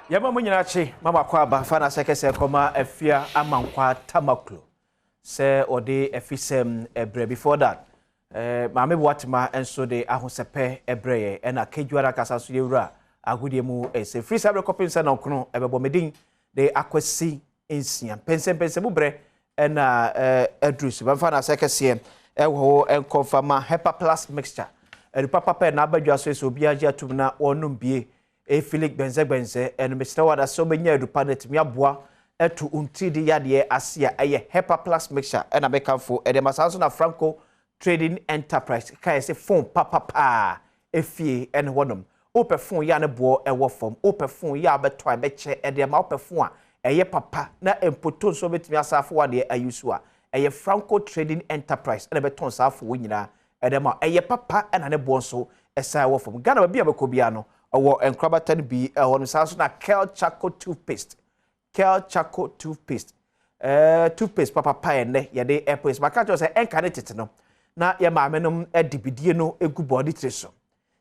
Yama munyinachi mama kwa ba fana sekese koma afia amankwa tamaklo se ode efisem ebre before that maame boatima enso de ahosepe ebreye ena kedwara kasa so yewura agudie mu se free sabre kopinsa na okno ebebo medin de akwasi ensia pensempensemu bre ena edrus ba fana sekese ewo enkonfama hepa plus mixture papa na abadwa so obi agye atum na onum bie Felix benze and Mr. Wada so many edupanet me aboa etu untidi yade asia eye hepa plus mixture and abeka for edemasanso na Franco Trading Enterprise kai se phone papa efie and wonum ope phone ya ne bo ewo form ope phone ya beto abeche edema ope phone a eye papa na empoto so betimi asafo wade ayusu a eye Franco Trading Enterprise and beton safo wonyina edema eye papa and ne bo so esa wo form Ghana ba bia bekobia no or enkrabatan be on Samson na Kel Chaco toothpaste. Kel Chaco toothpaste. Toothpaste papa pie ne yade airpaste. Makacho say enkanete no. Na ya maame no edibidie no egu body treso.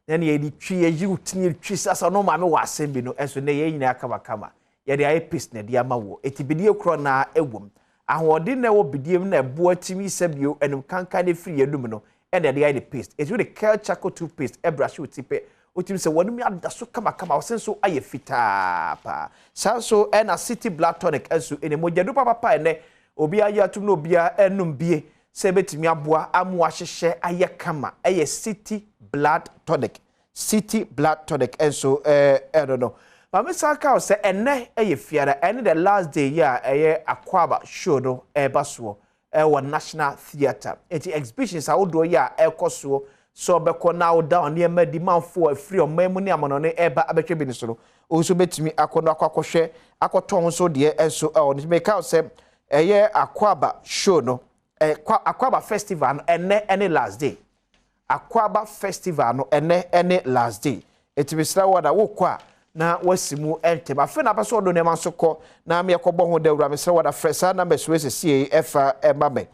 Na ye di twi ye utini twi sasa no maame wa asembi no enso ne ye nyina kama. Yade airpaste ne de ama wo. Etibidie kro na ewom. Ahode na wo bidiem na ebo atimi sabio enum kankan ne free yedum no. And the air paste. It's really Kel Chaco toothpaste. Ebrush utipe. Utim se wonu mi adaso kama wasenso aye fita pa sanso na city black tonic enso ene mojadu papa ene obi aye atum no obi enum bie se betimi aboa amu ahyehye aye kama aye city blood tonic enso I don't know but me saka se ene aye fiara ene the last day ya aye akwaba show no baso wa national theater enti exhibitions awodo ya ekoso so beko now down near me demand for free on memu ne amonone eba abetwe bi ni so o so betimi akono akwakohwe akoton so de enso on make out say eye akwaba show no akwaba festival no ene last day akwaba festival no ene last day etibisra wada wo kwa na wasimu ente ba fe na paso do ne mansoko na me yakobo ho dawura me sra wada fresa na be so esi efa emabe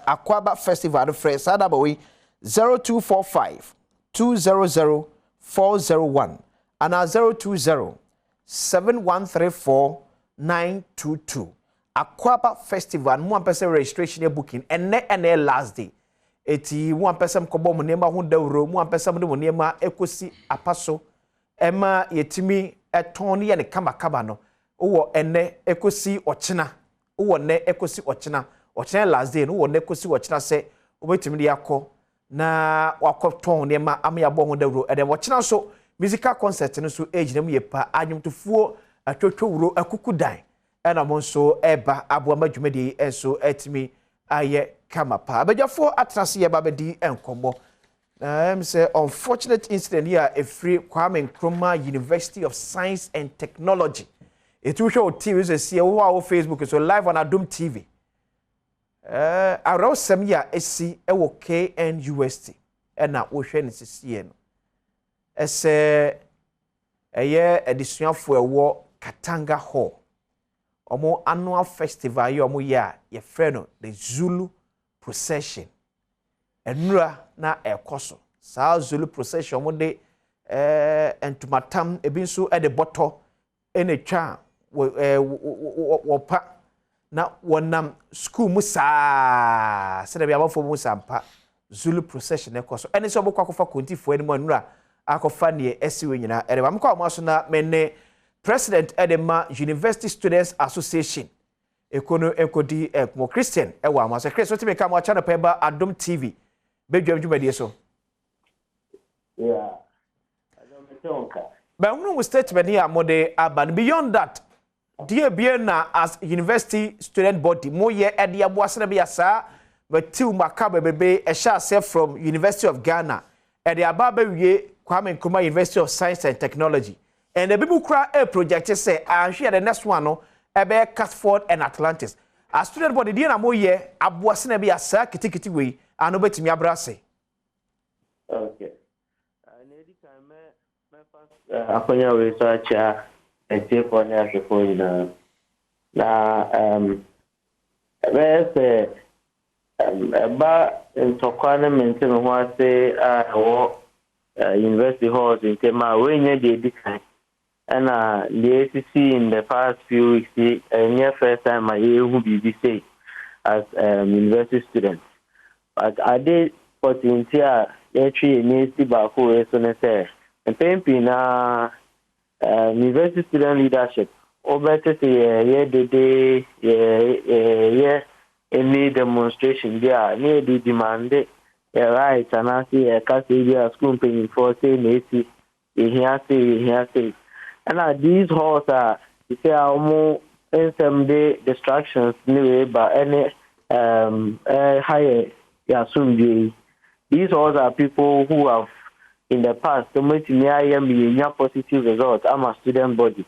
akwaba festival no fresa da boy 0245 200 401 and 020 7134 922 Akwaba Festival one person registration booking and last day eti one person kobo mo nema ho dawro one person mo nema ekosi apaso ema yetimi eton ye ne kama no wo ene ekosi ochina wo ne ekosi ochina last day no wo ne ekosi ochina se obetimi de yakọ na wakoton nema amyabo ho dawro edem wochina so musical concert no so age nem yepa anyumtofuo atwotwowro akukudan ena mo so eba aboama dwumadi enso etimi aye kamapa abejafo atrase ye babedi enkomo say unfortunate incident here a free Kwame Nkrumah University of Science and Technology it will show TV see our Facebook so live on Adom TV around some year esi ewo KNUST na wo hwe ne sisiye no ese eye edisuafo ewo Katanga Hall omo annual festival ye omo ye frɛ no the Zulu procession enura na ekoso saa Zulu procession mo de entumatam ebinso e de botɔ ene twa wo pa na wonam school musa se da bia bafo musa mpa Zulu procession ekoso ene so bokwa kofa kontifo ene manura akofa ne esiwe nyina ere ba mkwa maso na menne president Edema University Students Association ekono ekodi mo Christian ewa amaso Chris what me ka mo channel pa ba Adom TV bedwam dwumadi so yeah Adom tonka ba unu statement here mode aban beyond that dear Biena as university student body mo ye ede aboase na be asa but till makaba bebe e sha self from University of Ghana ede ababa wie Kwame Nkrumah University of Science and Technology and the people cry a project say I share the next one no ebe Casford and Atlantis a student body dear na mo ye aboase na be asa kitikiti we ano betimi abrase okay nedi kan me akonya research ete konya se ko ina na ebe ba ntokwane maintain ho ase wo university halls in tema wenye de dikan and the ACC in the past few weeks, near first time I will be say as university students. But I did put in here, actually, near Sibako, as soon as and painting university student leadership. Over to say, any demonstration there, near the demand, right, and I see a Cassia school paying for saying, here say. And these halls are, you say, more in some day distractions, anyway, but any higher, soon. These halls are people who have, in the past, so much near positive results. I'm a student body.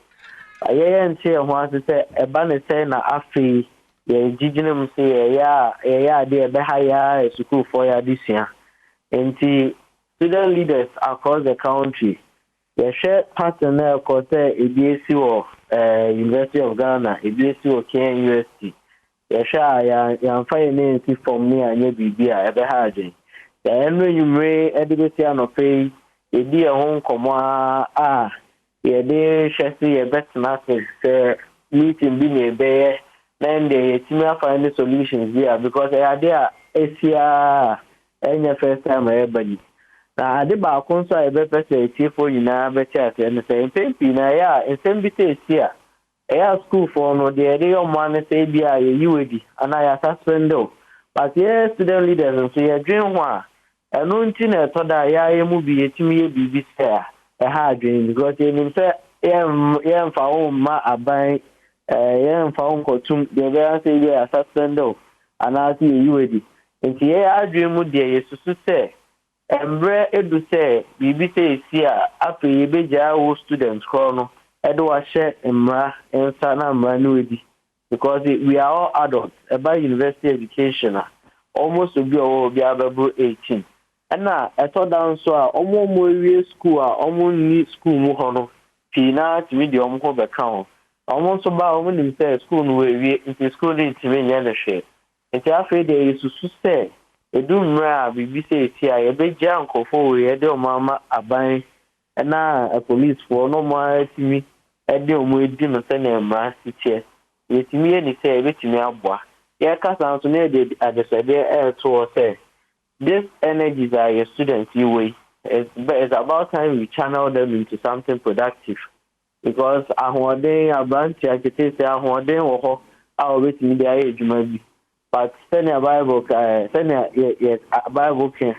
I ain't say once to say a banner saying a free, indigenous say, dear, be higher school for this year. And see, student leaders across the country. The share partner course ABSC or University of Ghana, ABSC or KNUST. The share young finance from me and your BB, ever had. The end you may education of pay, a dear home comma, yeah, they shall see a best message, meeting being a bear, then they find the solutions here because they are there, ACR, and your first time everybody. Now, the balcony so I better say, for you now, better and the same thing, and same bit here. School for no, the idea of man say, be a UAD, and I suspend though. But yes, student leaders and say, a dream one, and no internet, so that I will be a to me, be fair, a hard dream, because they mean, yeah, for ma, a buy, yeah, for uncle, the very say, yeah, suspend though, and I see UAD. And here I dream with the to say. Embre edu say bibi say here after ye beja wo students chrono edu wa share emra ensa na mra no edi because we are all adults about university education almost to be above 18 and na eto down so omo we school omo ni school mu hono pina ti the omo ko be kan omo so ba omo ni say school no we into school ni ti me nya na hwe enti afre dey susu say Edumra bibi say tia ye beja Ampofo we de omama aban na a police for no more timi e de omo edi no se na emra tiche ye timi ye ni say betimi aboa ye ka san so na de adesede to say this energies are your students you way it's about time we channel them into something productive because ahode abranti akete say ahode wo ho a obetimi de aye adwuma bi. But senior Bible, yes, Bible can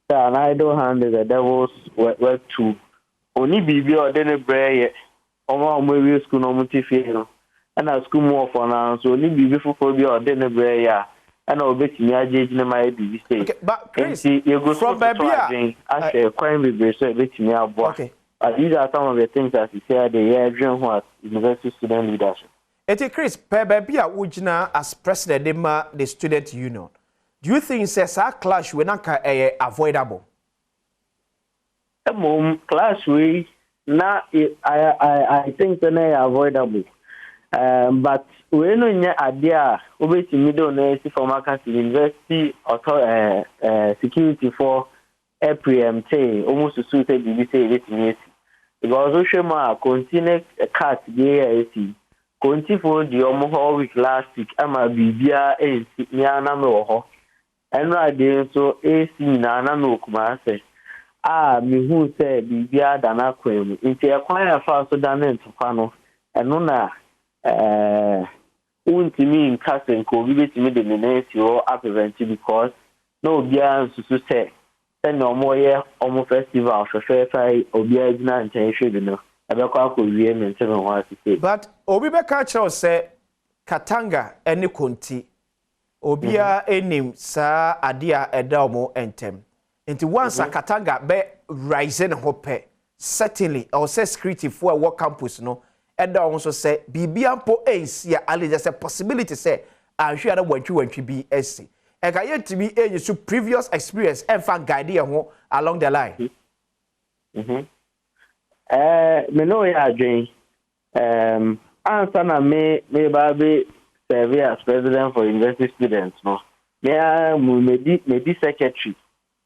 say an idle hand is the devil's work too. Only be or then a bray, or maybe school no motive, and a school more for now, so only be before or then a bray, and I'll bet me a judge in my BB state. But Chris, you go from baby, I say, crime be so let me out. Okay. These are some of the things that you say the year dream was university student leadership. Eti Chris, per baby ujina as president the student union. Do you think says our clash we not avoidable? Clash we na I think they are avoidable. But we no nya idea obeti middle na si for market university or security for preempt almost to suit BBC it because we show ma continue cut there Conti for the whole week last week, ama bibia na me wo ho. Enra de so AC na no kuma se. Me hu se bibia da na kwem. Nti e kwan afa so da na ntokwa no. Eno na untimi nkasen ko bi betimi de menesi o prevent because no bia nsusu se no omoye omo festival fefefa obia gina nchen hwebi no. But Obi be catch say Katanga any konti Obia enim sa adia edaomo entem. Into once a Katanga be rising hope certainly or say security for work campus no eda also say bibiampo AC ya ali just a possibility say I sure that wantwi be SC. E ka yet to be any so previous experience and fan guide ho along the line. Me know ya Adjei. Answer na me baby serve as president for university students no. Me di secretary.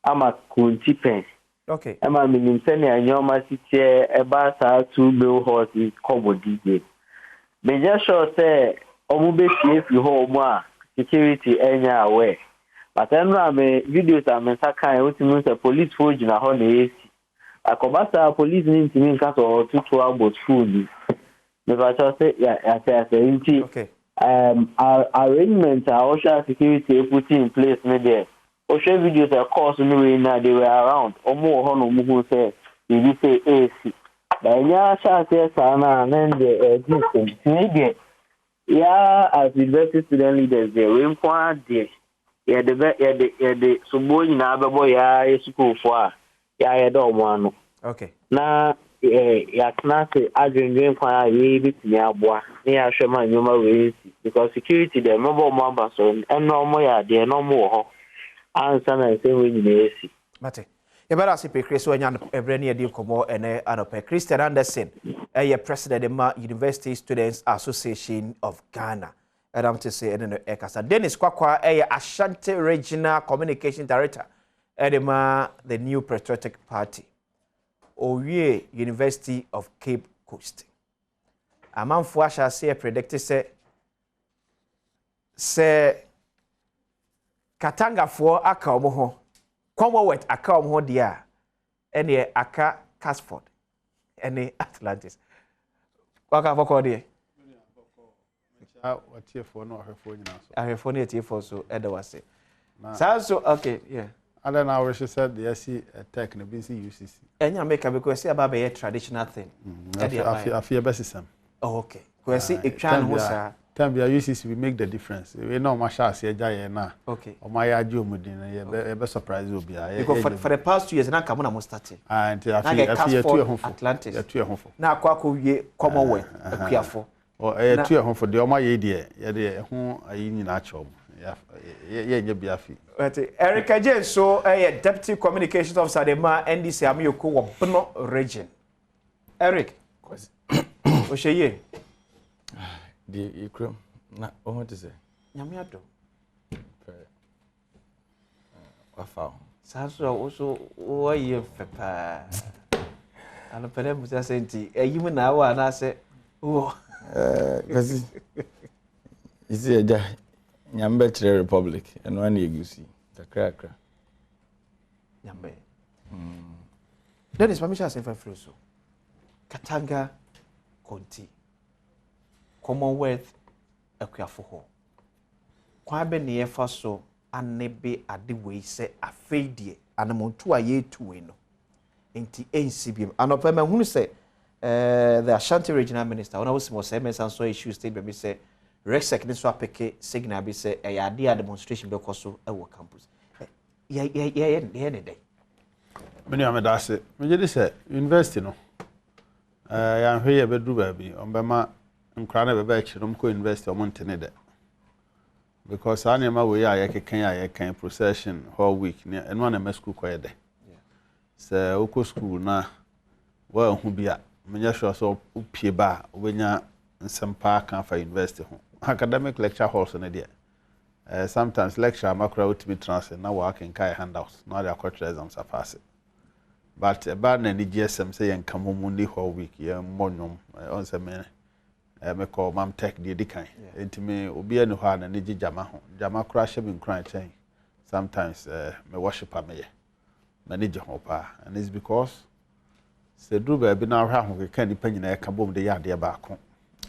I'm a Kunti Pen. Okay. Emma minim send a nyoma sitie eba sa 2 bill horses commodity. Me just sure say omu be if you home security enya aware. But then me videos am saka e wotimi say police forge na ho na esi. Akobasa police ni ntimi nka so tutu about food. Me ba say ya say okay. Arrangement our security put in place me there. Oshe videos of course no way now they were around. Omo ho no mu say we say AC. But nya sha say sana and the this yeah, as university student leaders there we kwa there. Yeah the so boy na abebo ya school for ya do mo ano. Okay. Na ya knase adwendwen kwa ye bitimi aboa na ya hwema nyoma we because security there mobile mamba so eno mo ya there no mo ho answer na say we nyina esi mate ye better see pe Chris wanya ebre ne edi komo ene anope Christian Anderson ye president ma University Students Association of Ghana Adam to say ene ekasa Dennis Kwakwa Ashanti Regional Communication Director edema the New Patriotic Party Owie University of Cape Coast amanfo asha say predict say Katanga for aka omo ho Commonwealth aka omo ho dia ene aka Casford ene Atlantis waka foko dia watiefo no ahwefo nyina so ahwefo ne tiefo so edawase so okay yeah and then I wish said yes tech na BC UCC enya make because say about be traditional thing I fear best system okay because see etwan ho sa time be UCC we make the difference we know ma sha se agya na okay o ma ya agye omudin ye be surprise obi because for the past 2 years na come na mo start and I fear two ehofo Atlantis ya two ehofo na akwa wie Commonwealth akuafo o two ehofo de o ma ye de ye de ho ayi nyina acho ye nye biafi Eric Adjei so Deputy Communications Officer de ma NDC Amyoko wo Bno region Eric o sheye the ikrom na o want to say nyame ado wafao saso also wo ye fepa ana pere musa senti eyim na wa na se wo kasi isi eja nyambe chere republic eno na egusi kakra nyambe Dennis permission say fa so Katanga County Commonwealth akuafo ho kwa be ne yefa so anebe ade we se afeidie anamontu aye tuwe no enti NCBM anopa ma hunu se the Ashanti Regional Minister ona was more say so issue state be say Rexec ni so apeke signal be say ade a demonstration be koso e wo campus ye ne dey meni amedase me je say university no ya hwe be dru ba bi on be ma nkra na be ba chirom ko university o montene de because anema we ya yekekan procession whole week ne eno na ma school ko ye de se oko school na wa hu bia menya sure so upie ba obenya nsempa kan fa university ho academic lecture halls na de sometimes lecture makra ultimate transfer na wa kan kai handouts na the quarter exams afase but ba na ni GSM say yen kamomu ni whole week ye monum on se me me call mam tech de dikan entime obi anu ha na ni jama ho jama kra hye bin kran chen sometimes me worship am na ni je ho pa and it's because se dru ba bi na hwa ho ke kan ni panyina e ka bom de ya de ba ko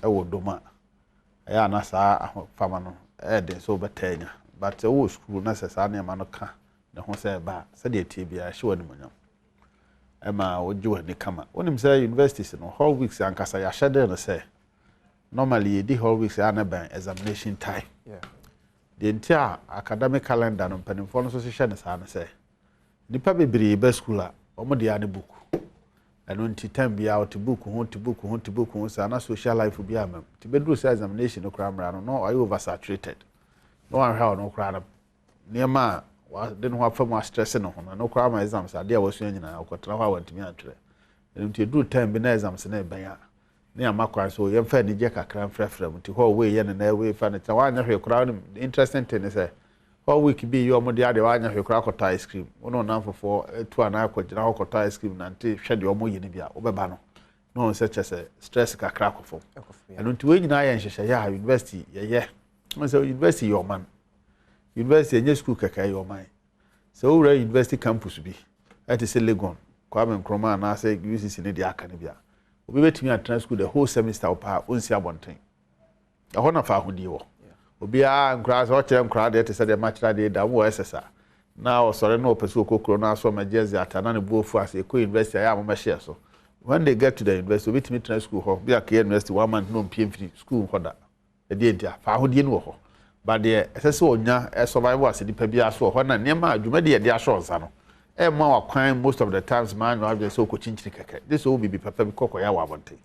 e wo doma ya na sa fama no e de so betanya but wo school na se sa na ma no ka ne ho se ba se de tie bia hye woni munyam ema ojo ni kama onim say universities no whole weeks ankasa ya shede no say normally the whole weeks are ban examination time the entire academic calendar no panimfo no so hye ne sa na say nipa bebre be school a omo de ane book eno nti time bia out book ho sa na social life bia am ti bedru say examination no kra mra no are oversaturated no one how no kra niema wa de no afa mu stress no ho no kra ma exams ade a wasu nyina akotra ho awantimi atwere eno nti edru time bi na exams na ban ya ne amakwa so ye fa ni je kakra mfrafra nti ho we ye ne na we fa ne ta wa nya hwe kra no interesting thing say all week be you omo dia de wanya hwekra akota ice cream wono na Ampofo etu ana akogina akota ice cream na nte hwede omo yini bia obeba no no se chese stress kakra akofo eno nti we nyina ya nhyehyɛ ya university ye no se university your man university enye school kaka your man so we university campus bi ati se Legon Kwame Nkrumah na say UCC ne dia aka ne bia obi betimi atran school the whole semester opa onsi abonten ɛhɔ na fa ahodie wɔ obi a nkra so kyerɛ nkra de te sɛ de matchra de da wo SSA na osore na opese okokoro na so majezi atana ne buofu ase ko university ya mo share so when they get to the university obi timi tran school ho bia ka university 1 month no mpiem free school ho da e de ntia fa ahodie no ho ba de esese onya survival ase dipa bia so ho na nema adwuma de de ahwe onsa no e ma wakwan most of the times man no have so ko chinchiri keke this will be papa bi kokko ya wa abonte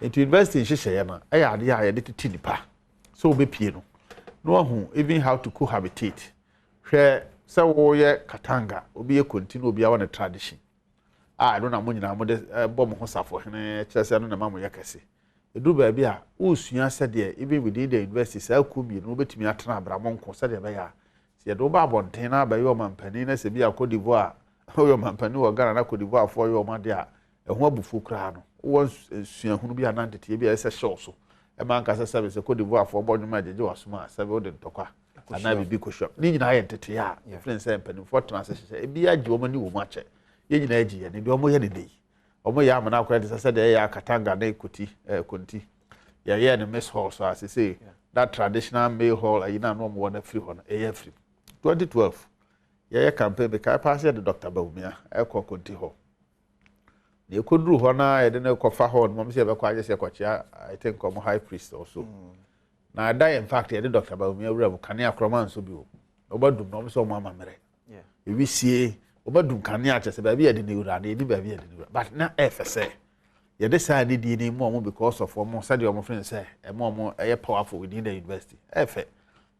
into university hyehyɛ na e ya de ya de titi nipa so obi pie no no hu even how to cohabitate hwɛ sɛ woyɛ Katanga obi yɛ continue obi awa na tradition no na mo nyina mo de bɔ mo ho safo hene kyerɛ sɛ no na ma mo yɛ kɛse edu ba bi a usua sɛ de even within the university sɛ akomi no betumi atena abramo nko sɛ de bɛyɛ sɛ yɛ do ba abɔnten na ba yɛ o mampani na sɛ bi akɔ divoa o mampani wɔ Ghana na kɔ divoa fo yɛ o ma de a ɛho abufu kra no wo sua hunu bi anantete bi a ɛsɛ hyɛ so ɛma nka sɛ sɛ kɔ divoa fo bɔ nwuma gyegye wasoma sɛ wo de ntɔkwa ana bibi ko shop ni nyina yɛ ntete ya friend sɛ mpanimfo tena sɛ hyehyɛ ebi agye wo mani wo mu akyɛ ye nyina agye ye ne de omo yɛ ne dei omo yɛ amana akora de sɛ de yɛ Katanga na ekuti konti yɛ ne miss hall so as say that traditional male hall ayina no mo na free hall na free 2012 yɛ campaign be kai pass the Dr. Baumia ekɔ konti hall ne ekoduru hɔ na yɛ de ne kɔfa hall mo se be kɔ agye se kɔkyia I think omo high priest also na da in fact yɛ de Dr. Baumia wura bu kane akroma nso bi o obadum no so mo amamere ewi sie obadum kane a kyese ba bi yɛ de ne wura na edi ba bi yɛ de ne wura but na efese yɛ de sa ne di ne mo because of omo said omo friend say mo powerful within the university efe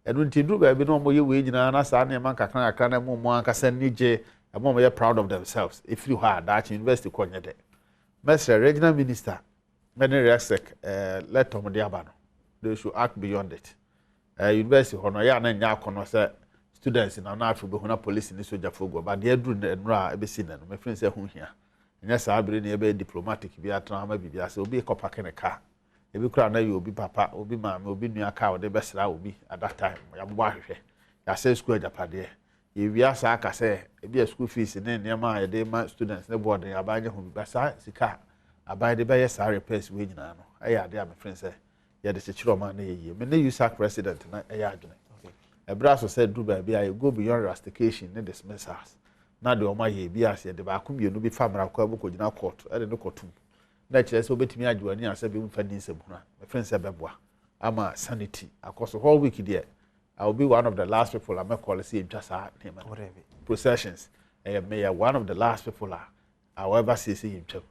enu nti duru ba bi no mo yɛ we nyina na sa na man kakra kakra na mo ankasa ni je mo yɛ proud of themselves if you had that university konye de Mr. Regional Minister Many Resek let Tom Diabano. They should act beyond it. University hono ya na nya akono say students in Anafro be hona police ni soja fogo but they do nra e be sin no me friend say hu hia. Nya sa abire ni e be diplomatic bi atran ma bibia say obi kopake ne ka. E bi kura na you obi papa, obi mama, obi nua ka o de be sra obi at that time. Ya bo ahwehwe. Ya say school japade. Ye wi asa aka say e bi school fees ne nema ya de ma students ne board ya ba nya hu bi sa sika abai de be yes repairs we nyina no. Aya de am friend say yeah, the Chichiroma na ye. Me ne USAC president na adwene. Okay. Ebraso said do ba bia go beyond rustication ne dismissals. Na de oma ye bia se de ba ko mienu bi famra ko aboko gina court. E de no kotum. Na kire se obetimi adwani ase bi mfa ni nsem na. Me friend say beboa. Ama sanity. Akoso whole week there. I will be one of the last people I'm call see ntwasa name. Processions. Me one of the last people I will ever see him ntwa.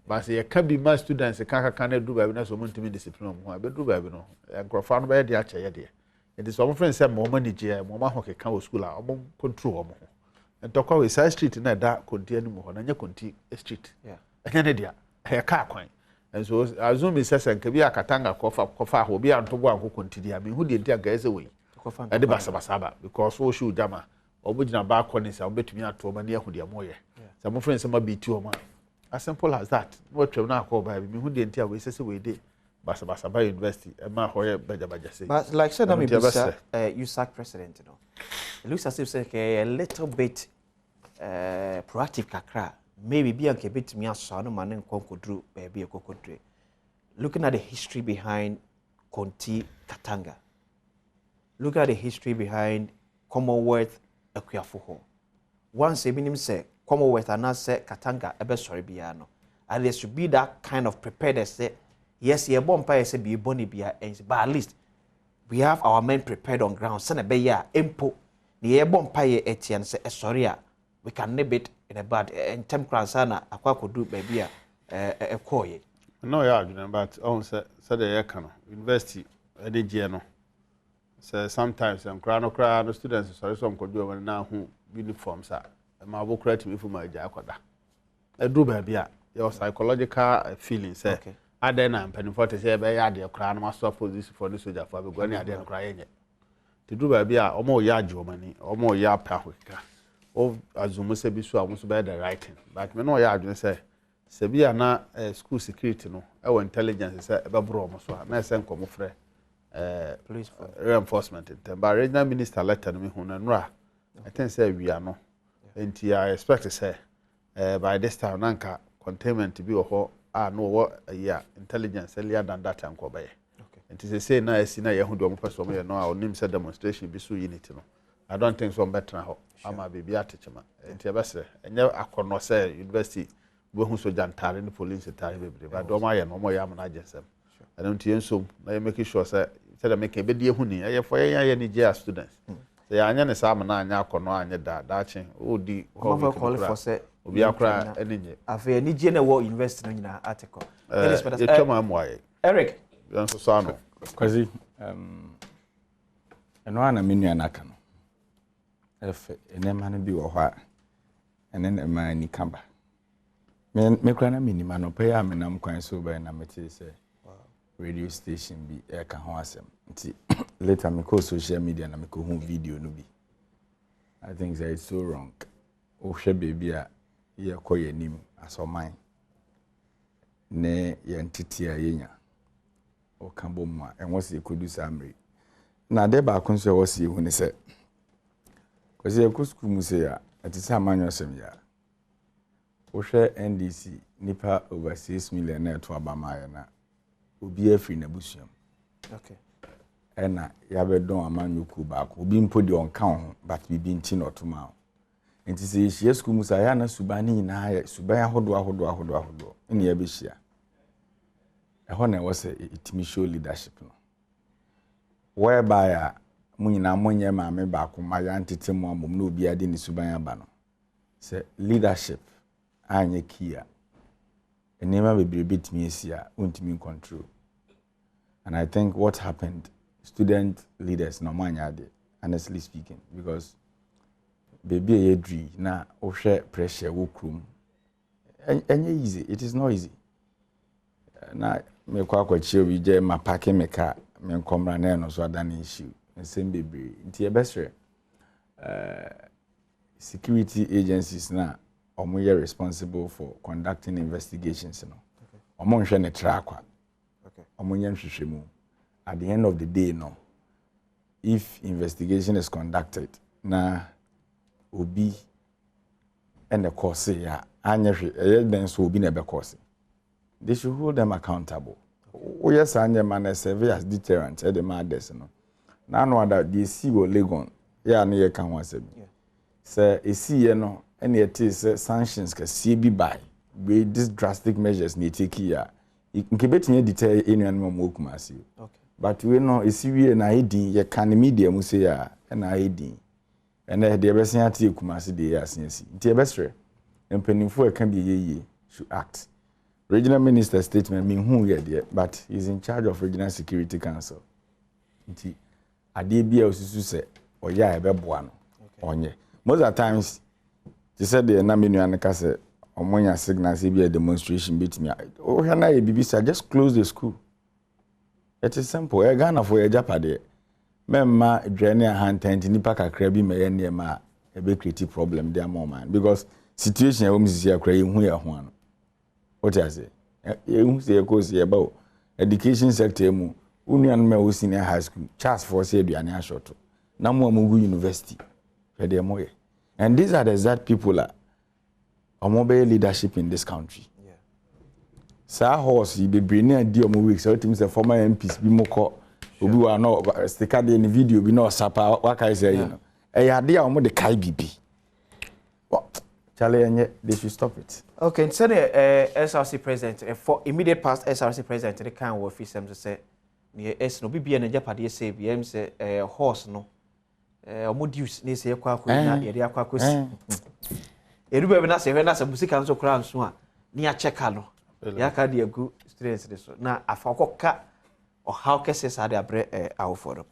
But say can be my students can do ba na so montimi discipline mo be do ba bi no enkrofo no be de ache ye de it is some friends say mo manage mo ma ho keka o school a mo control mo entokwa we side street na da konti ani mo ho na nya konti street enya ne dia e ka kwan and so assume say nka bi akatanga kofa ho bi antobo anko konti dia me hu de ntia ga ese we e de basa ba because wo shoot dama obo gina ba koni say obetumi ato ma ne ahu de mo ye some friends say ma bi ti o ma as simple as that. What you now call by me who didn't tell we say we did Basa by university and my hoye baja say. But like said, I'm USAC president, you know. It looks as if say a little bit proactive kakra. Maybe be a bit me as son man and conquer baby a cocodre. Looking at the history behind Konti Katanga. Look at the history behind Commonwealth Akuafuho. Once a minimum say Commonwealth and say Katanga ebe sorry biano. And there should be that kind of preparedness. Say, yes, ye bomb pie say be boni bia, but at least we have our men prepared on ground. Send a beya empo. The bomb pie etian say sorry, we can nib it in a bad and temp sana aqua could do baby a coy. No, yeah, but on said the Yakano University Edgiano. So sometimes some crowd students sorry some could do now who uniforms are. My book credit me for my jacoda. A do baby, your psychological feeling say. Okay. I then am penny for to say, by idea, crown my supposition for the soldier for the going idea crying it. te do ba bia omo ya adwomani omo ya pa hweka o azumo se bi so a so be the right thing but me no ya adwon se bia na school security no e wo intelligence se e be bro omo so na se nkomo frɛ police reinforcement but regional minister letter no me hu na nra I think say we are no enti I expect say by this time nanka containment bi ho no wo intelligence earlier than that anko be enti say na esi na ye hu do mo person mo ye no a onim say demonstration bi so unity no I don't think so better ho ama be bi atechema enti e be se enye akono say university bo hu so jantare ni police tare be but do ma ye no mo ya na agesem and enti enso na ye make sure say say make e be die hu ni ye for ye ni je students say anya ne sa na anya akono anya da chi o di ho call for say obi akra enije afa ye ni je na wo university no nyina article Eric yanso sano kwazi eno ana menu anaka no efe enema no bi wo hɔ a ene na ma ni kamba me kra na minima no pay am na mkwan so by na meti say radio station bi e ka ho asem nti later me call social media na me ko hu video no bi I think that it's so wrong o hwe baby a ye koye nim asoman ne ye ntiti a yenya o kan bom a enwo se kodu samri na de ba kun so wo se hu ne se ko se ko school mu se ya ati sa manyo sem ya o hwe NDC nipa over 6 million na to abama ya na obi afri na busuam okay ena ya be don amanyo ku ba ko obi mpo de on kan ho but bibi nti no to ma enti se hie school mu sa ya na subani nyina ya suban ahodo ene ya be hia ho na wo se itimi show leadership no whereby a munyina monye ma me ba ko ma ya ntete mu amom na obi ade ni suban aba no se leadership anye kia enema bebre betimi esia untimi control and I think what happened student leaders no manyade honestly speaking because baby e dri na ohwe pressure wo krum enye easy it is not easy na me kwa kwachi obi je ma parking me car me nkomra na no so adana issue nsem bebre nti e besre security agencies na omo ye responsible for conducting investigations no omo nhwe ne track omo nya nhwehwemu at the end of the day no if investigation is conducted na obi and the course ya anyehwe then so obi na be course they should hold them accountable o yes anya man serve as deterrent at the madness no na no that they see wo legon ya na ye kan wasem say esi ye no and it is sanctions ka see bi by with these drastic measures ni take ya nkebetinya detail enuan mo okumasi okay but we no esiwie na edin ye kan media mu say ya na edin and the besin ati okumasi de ya asensi nti e besre empanimfo e kan bi yeye should act regional minister statement me hu ye de but he's in charge of regional security council nti ade bia osusu se oya e beboa no onye most of the times they said the na menu an ka se omonya signals e bia demonstration betimi o hwa na e bibisa just close the school. It is simple. E Ghana for e japade. Memma dwane ahantant nipa kakra bi meye niema e be create problem there more man because situation e wo msisi akra ye hu ya ho ano. What I say? E hu se e ko se e ba education sector mu unuan me wo senior high school chance for say aduane ashoto. Na mo amugu university. Wede mo ye. And these are the exact people that omobe leadership in this country. Sa horse be bring na di omo week so it means the former MPs bi moko obi wa no sticker dey in video bi no sapa waka say you know e ya de omo de kai bibi chale enye they should stop it. Okay, so the SRC president for immediate past SRC president the kan wo office am say ne es no bibia na japade say bi am say horse no omo dues ne say kwa na ye de akwa kosi eruba bi na say na say musika nso kra nso a ni a checka no ya ka de agu students so na afa koka o how kese sa de abre awoforo